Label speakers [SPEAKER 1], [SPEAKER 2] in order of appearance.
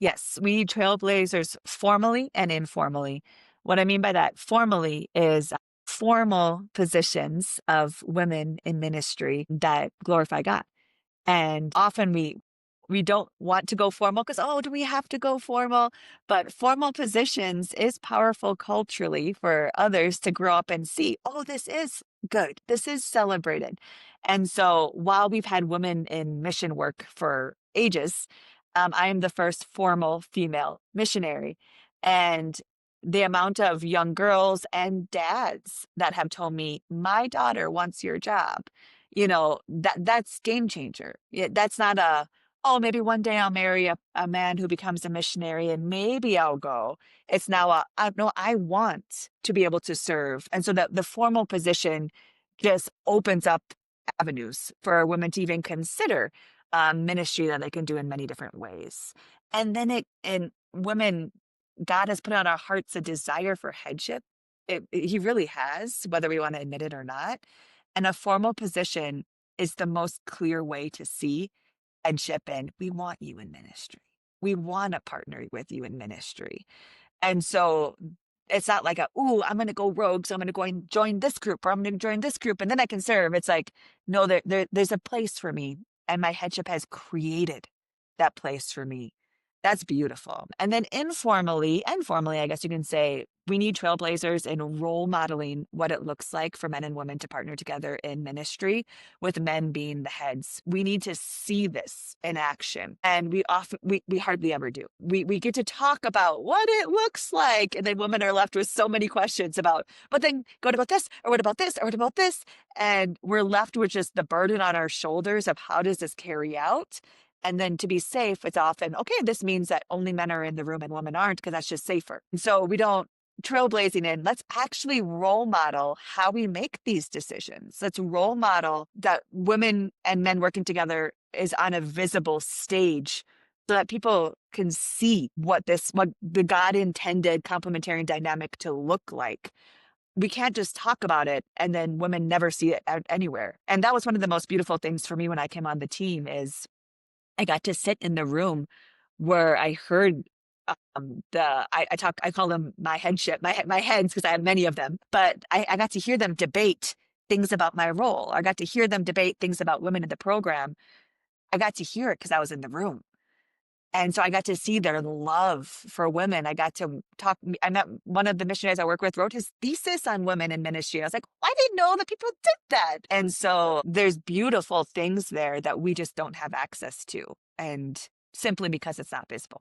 [SPEAKER 1] Yes, we need trailblazers formally and informally. What I mean by that formally is formal positions of women in ministry that glorify God. And often we don't want to go formal because, oh, do we have to go formal? But formal positions is powerful culturally for others to grow up and see, oh, this is good. This is celebrated. And so while we've had women in mission work for ages, I am the first formal female missionary. And the amount of young girls and dads that have told me, my daughter wants your job, that's game changer. That's not oh, maybe one day I'll marry a man who becomes a missionary and maybe I'll go. It's now no, I want to be able to serve. And so that the formal position just opens up avenues for women to even consider ministry that they can do in many different ways. And then and women, God has put on our hearts a desire for headship. He really has, whether we want to admit it or not. And a formal position is the most clear way to see headship in. We want you in ministry. We want to partner with you in ministry. And so it's not like ooh, I'm going to go rogue. So I'm going to go and join this group or I'm going to join this group and then I can serve. It's like, no, there's a place for me. And my headship has created that place for me. That's beautiful. And then informally, I guess you can say we need trailblazers in role modeling what it looks like for men and women to partner together in ministry, with men being the heads. We need to see this in action. And we hardly ever do. We get to talk about what it looks like. And then women are left with so many questions about, but then what about this? Or what about this? Or what about this? And we're left with just the burden on our shoulders of how does this carry out? And then to be safe, it's often, okay, this means that only men are in the room and women aren't because that's just safer. And so we don't trailblazing in, let's actually role model how we make these decisions. Let's role model that women and men working together is on a visible stage so that people can see what the God intended complementarian dynamic to look like. We can't just talk about it and then women never see it out anywhere. And that was one of the most beautiful things for me when I came on the team is I got to sit in the room where I heard I call them my headship, my heads, because I have many of them, but I got to hear them debate things about my role. I got to hear them debate things about women in the program. I got to hear it because I was in the room. And so I got to see their love for women. I got to talk. I met one of the missionaries I work with wrote his thesis on women in ministry. I was like, I didn't know that people did that. And so there's beautiful things there that we just don't have access to. And simply because it's not visible.